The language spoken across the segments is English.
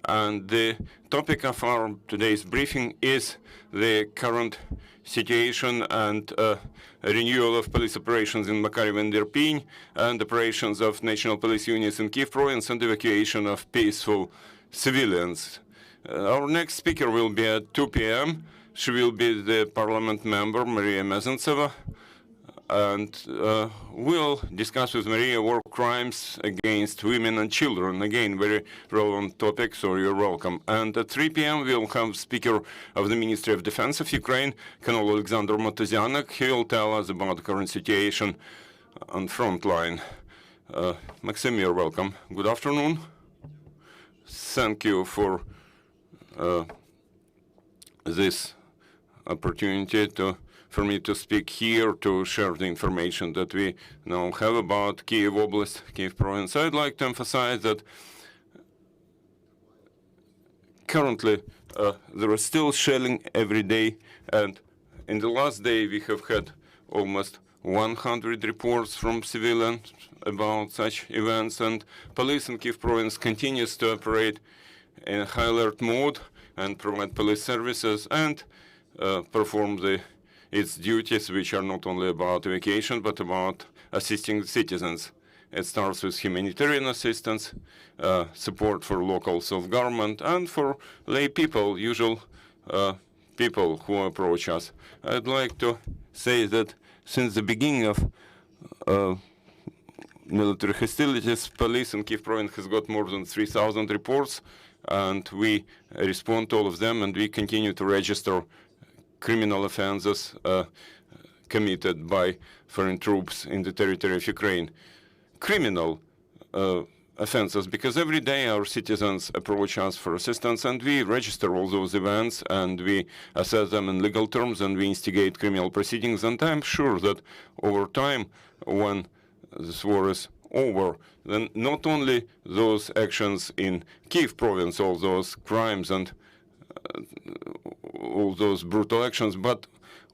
And the topic of our today's briefing is the current situation and renewal of police operations in Makariv and Irpin, and operations of national police units in Kyiv province, and evacuation of peaceful civilians. Our next speaker will be at 2 p.m. She will be the parliament member, Maria Mezentseva, and we'll discuss with Maria war crimes against women and children. Again, very relevant topic, so you're welcome. And at 3 p.m. we'll have speaker of the Ministry of Defense of Ukraine, Colonel Alexander Matuzyanek. He will tell us about the current situation on front line. Maxim, you're welcome. Good afternoon. Thank you for this opportunity for me to speak here, to share the information that we now have about Kyiv Oblast, Kyiv province. I'd like to emphasize that currently there is still shelling every day, and in the last day we have had almost 100 reports from civilians about such events, and police in Kyiv province continues to operate in high alert mode and provide police services and perform its duties, which are not only about evacuation, but about assisting the citizens. It starts with humanitarian assistance, support for local self-government, and for lay people, usual people who approach us. I'd like to say that since the beginning of military hostilities, police in Kyiv province has got more than 3,000 reports, and we respond to all of them, and we continue to register criminal offenses committed by foreign troops in the territory of Ukraine. Criminal offenses, because every day our citizens approach us for assistance, and we register all those events, and we assess them in legal terms, and we instigate criminal proceedings. And I'm sure that over time, when this war is over, then not only those actions in Kyiv province, all those crimes and all those brutal actions, but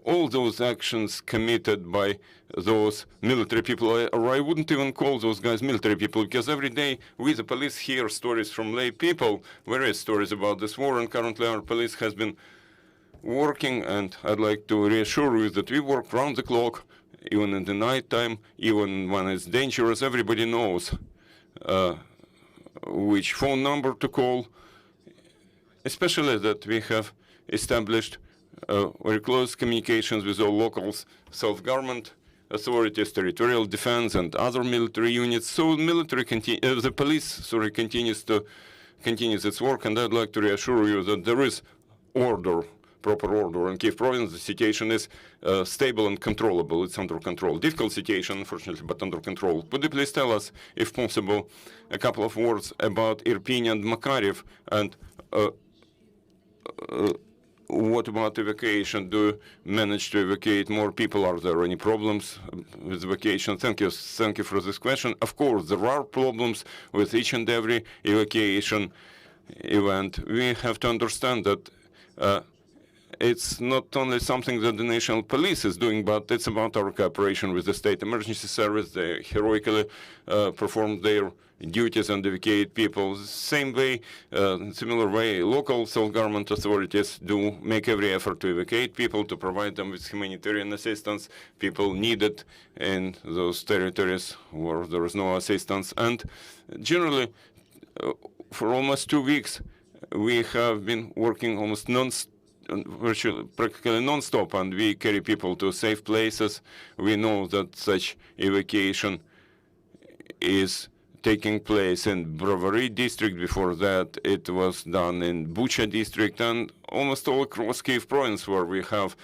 all those actions committed by those military people, or I wouldn't even call those guys military people, because every day we, the police, hear stories from lay people, various stories about this war, and currently our police has been working, and I'd like to reassure you that we work round the clock, even in the night time, even when it's dangerous. Everybody knows which phone number to call, especially that we have established very close communications with all local self-government authorities, territorial defense, and other military units. So the police continues its work, and I'd like to reassure you that there is order, proper order in Kyiv province. The situation is stable and controllable. It's under control. Difficult situation, unfortunately, but under control. Would you please tell us, if possible, a couple of words about Irpin and Makariv, and what about evacuation? Do you manage to evacuate more people? Are there any problems with evacuation? Thank you for this question. Of course, there are problems with each and every evacuation event. We have to understand that it's not only something that the national police is doing, but it's about our cooperation with the state emergency service. They heroically perform their duties and evacuate people. Same way, similar way, local self-government authorities do make every effort to evacuate people, to provide them with humanitarian assistance. People need it in those territories where there is no assistance. And generally, for almost 2 weeks, we have been working almost practically non-stop, and we carry people to safe places. We know that such evacuation is taking place in Brovary district. Before that, it was done in Bucha district, and almost all across Kyiv province, where we have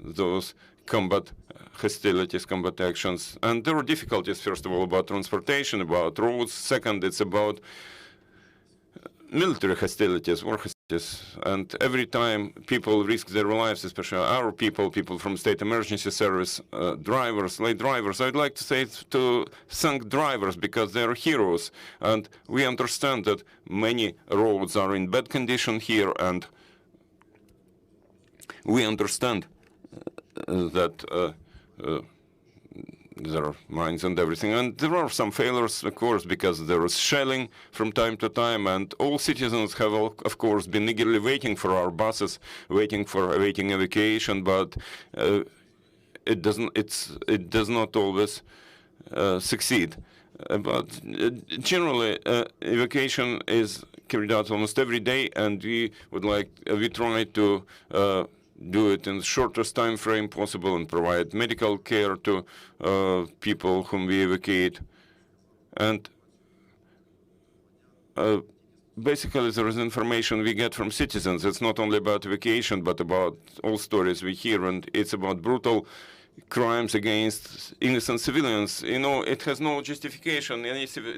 those combat hostilities, combat actions. And there are difficulties, first of all, about transportation, about roads. Second, it's about military hostilities, war hostilities. And every time people risk their lives, especially our people from state emergency service, drivers, lay drivers, I'd like to say to thank drivers, because they're heroes. And we understand that many roads are in bad condition here, and we understand that there are mines and everything. And there are some failures, of course, because there is shelling from time to time, and all citizens have, of course, been eagerly waiting for our buses, waiting evacuation, but it does not always succeed. But generally, evacuation is carried out almost every day, and we try to do it in the shortest time frame possible and provide medical care to people whom we evacuate. And basically, there is information we get from citizens. It's not only about evacuation, but about all stories we hear, and it's about brutal crimes against innocent civilians. You know, it has no justification.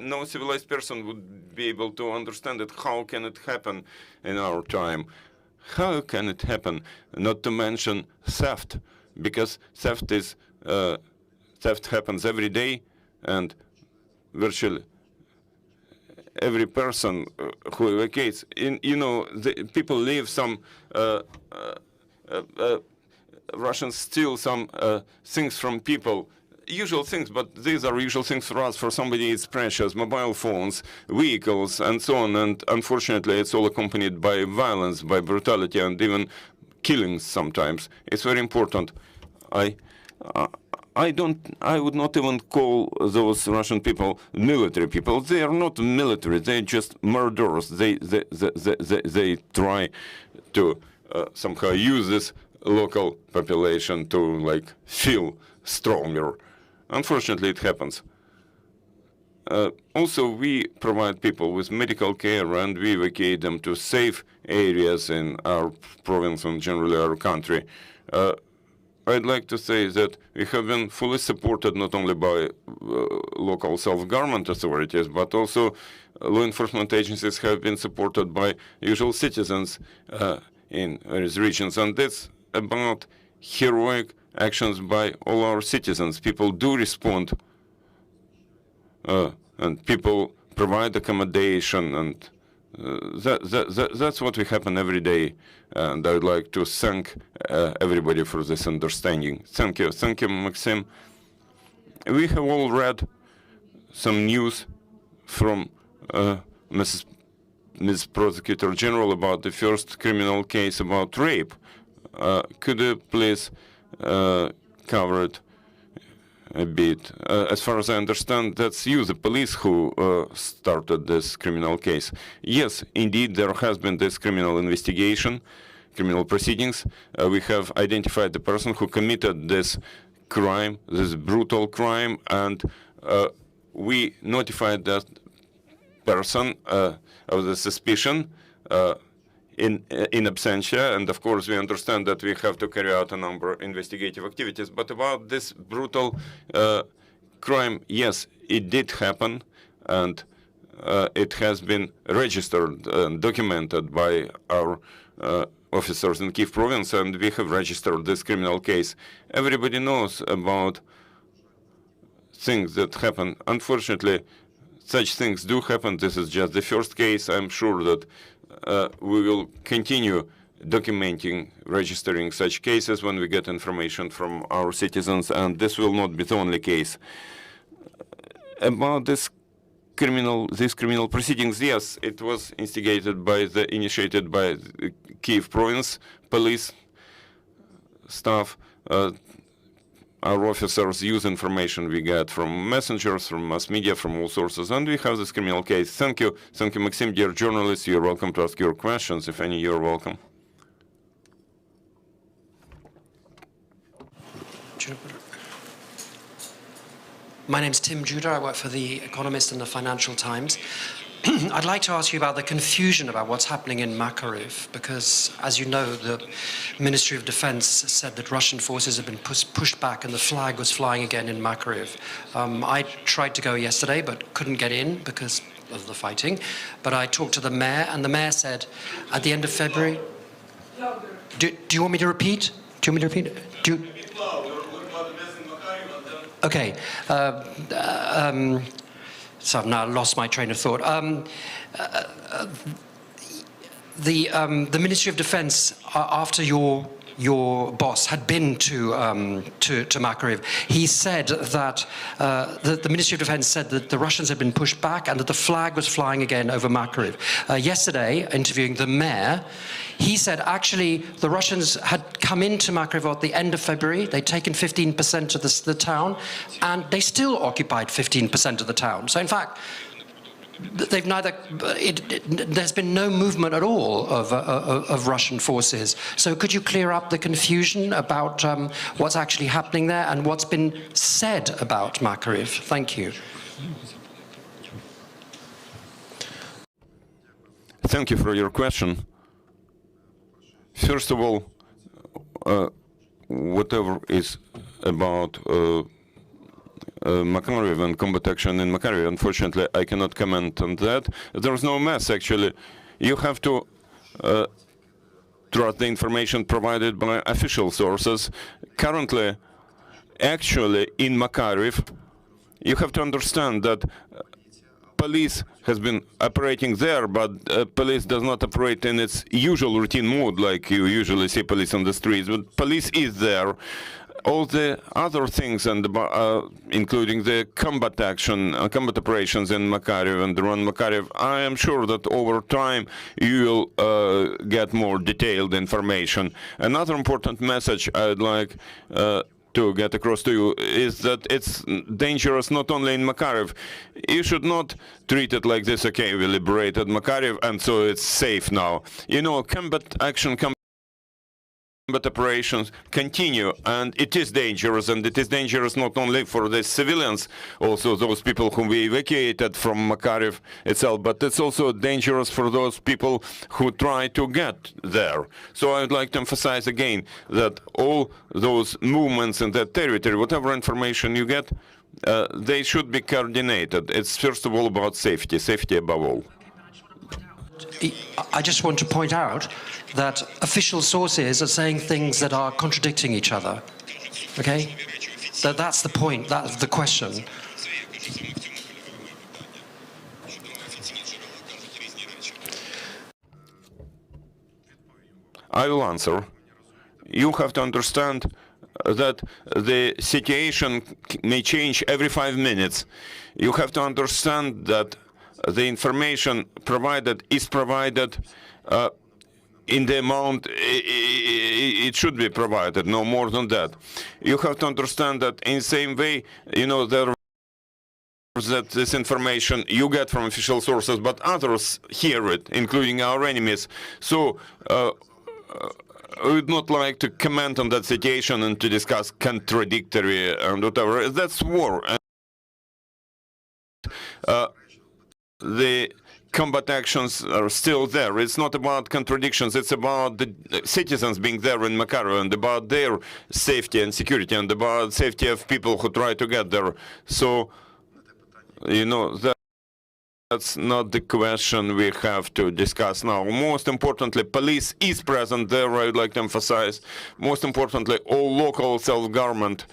No civilized person would be able to understand it. How can it happen in our time? How can it happen? Not to mention theft, because theft happens every day, and virtually every person who evacuates, people leave some. Russians steal some things from people. Usual things, but these are usual things for us. For somebody, it's precious: mobile phones, vehicles, and so on. And unfortunately, it's all accompanied by violence, by brutality, and even killings sometimes. It's very important. I would not even call those Russian people military people. They are not military. They're just murderers. They try to somehow use this local population to feel stronger. Unfortunately, it happens. Also, we provide people with medical care, and we evacuate them to safe areas in our province and generally our country. I'd like to say that we have been fully supported not only by local self-government authorities, but also law enforcement agencies have been supported by usual citizens in various regions. And that's about heroic actions by all our citizens. People do respond, and people provide accommodation, and that's what we happen every day. And I would like to thank everybody for this understanding. Thank you, Maxim. We have all read some news from Ms. Prosecutor General about the first criminal case about rape. Could you please cover it a bit? As far as I understand, that's you, the police, who started this criminal case. Yes, indeed, there has been this criminal investigation, criminal proceedings. We have identified the person who committed this crime, this brutal crime, and we notified that person of the suspicion in absentia, and of course we understand that we have to carry out a number of investigative activities. But about this brutal crime, yes, it did happen, and it has been registered and documented by our officers in Kyiv province, and we have registered this criminal case. Everybody knows about things that happen. Unfortunately, such things do happen. This is just the first case. I'm sure that we will continue documenting, registering such cases when we get information from our citizens, and this will not be the only case. About these criminal proceedings, yes, it was initiated by the Kyiv province police staff. Our officers use information we get from messengers, from mass media, from all sources, and we have this criminal case. Thank you, Maxim. Dear journalists, you're welcome to ask your questions. If any, you're welcome. My name's Tim Judah. I work for The Economist and the Financial Times. I'd like to ask you about the confusion about what's happening in Makariv, because, as you know, the Ministry of Defense said that Russian forces have been pushed back and the flag was flying again in Makariv. I tried to go yesterday but couldn't get in because of the fighting. But I talked to the mayor, and the mayor said at the end of February... Do you want me to repeat? Do you want me to repeat? Okay. So I've now lost my train of thought. The Ministry of Defense, after your your boss had been to Makariv, he said that the Ministry of Defense said that the Russians had been pushed back and that the flag was flying again over Makariv. Yesterday, interviewing the mayor, he said actually the Russians had come into Makariv at the end of February. They'd taken 15% of the town, and they still occupied 15% of the town. So in fact, they've there's been no movement at all of Russian forces. So could you clear up the confusion about what's actually happening there and what's been said about Makariv? Thank you. Thank you for your question. First of all, whatever is about Makariv and combat action in Makariv, unfortunately, I cannot comment on that. There's no mess, actually. You have to trust the information provided by official sources. Currently, actually, in Makariv, you have to understand that police has been operating there, but police does not operate in its usual routine mode like you usually see police on the streets. But police is there. All the other things, and including the combat action, combat operations in Makariv and around Makariv, I am sure that over time you will get more detailed information. Another important message I'd like to get across to you is that it's dangerous not only in Makariv. You should not treat it like this, okay, we liberated Makariv and so it's safe now. You know, combat action, combat operations continue, and it is dangerous, and it is dangerous not only for the civilians, also those people whom we evacuated from Makariv itself, but it's also dangerous for those people who try to get there. So I would like to emphasize again that all those movements in that territory, whatever information you get, they should be coordinated. It's first of all about safety, safety above all. I just want to point out that official sources are saying things that are contradicting each other. Okay? That's the point, that's the question. I will answer. You have to understand that the situation may change every 5 minutes. You have to understand that the information provided is provided in the amount it should be provided, no more than that. You have to understand that in the same way, you know, there that this information you get from official sources, but others hear it, including our enemies. So I would not like to comment on that situation and to discuss contradictory and whatever. That's war. The combat actions are still there. It's not about contradictions. It's about the citizens being there in Makariv and about their safety and security and about safety of people who try to get there. So, you know, that's not the question we have to discuss now. Most importantly, police is present there, I would like to emphasize. Most importantly, all local self-government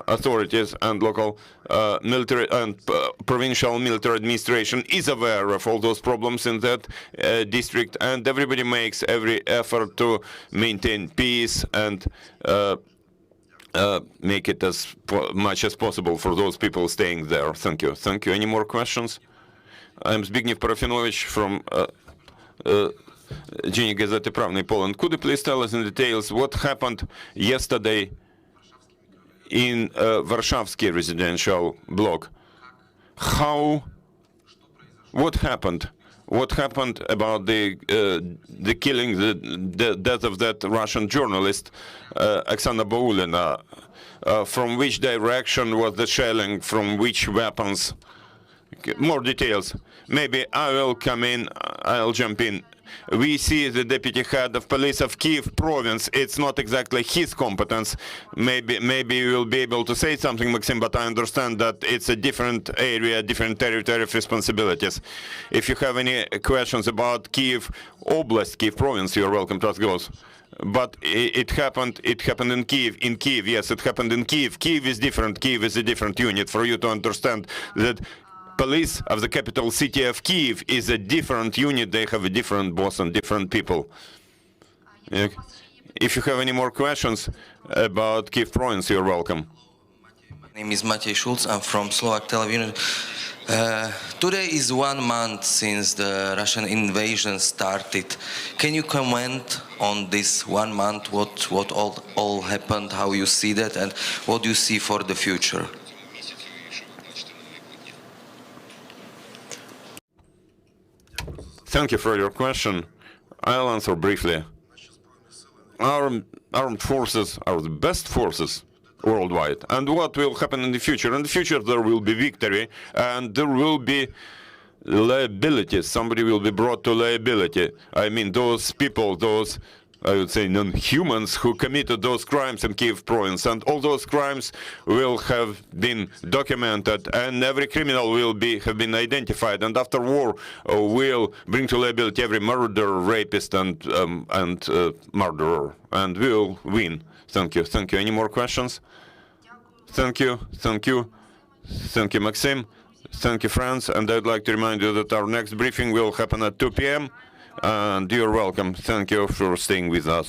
authorities and local military and provincial military administration is aware of all those problems in that district, and everybody makes every effort to maintain peace and make it as much as possible for those people staying there. Thank you. Thank you. Any more questions? I'm Zbigniew Parafinovich from Dziennik Gazety Prawnej Poland. Could you please tell us in details what happened yesterday in Warszawski residential block? What happened? What happened about the killing, the death of that Russian journalist, Oksana Baulina? From which direction was the shelling? From which weapons? More details. Maybe I will come in, I'll jump in. We see the deputy head of police of Kyiv province. It's not exactly his competence. Maybe you will be able to say something, Maxim, but I understand that it's a different area, different territory of responsibilities. If you have any questions about Kyiv Oblast, Kyiv province, you're welcome to ask those. But it happened in Kyiv. In Kyiv, yes, it happened in Kyiv. Kyiv is different. Kyiv is a different unit. For you to understand that police of the capital city of Kyiv is a different unit. They have a different boss and different people. If you have any more questions about Kyiv province, you're welcome. My name is Matej Schulz. I'm from Slovak television. Today is 1 month since the Russian invasion started. Can you comment on this 1 month? What all happened? How you see that, and what do you see for the future? Thank you for your question. I'll answer briefly. Our armed forces are the best forces worldwide. And what will happen in the future? In the future, there will be victory, and there will be liability. Somebody will be brought to liability. I mean, those people, those, I would say, non-humans who committed those crimes in Kyiv province, and all those crimes will have been documented, and every criminal will have been identified, and after war will bring to liability every murderer, rapist, and murderer, and we will win. Thank you. Thank you. Any more questions? Thank you. Thank you. Thank you, Maxim. Thank you, friends. And I'd like to remind you that our next briefing will happen at 2 p.m. And you're welcome. Thank you for staying with us.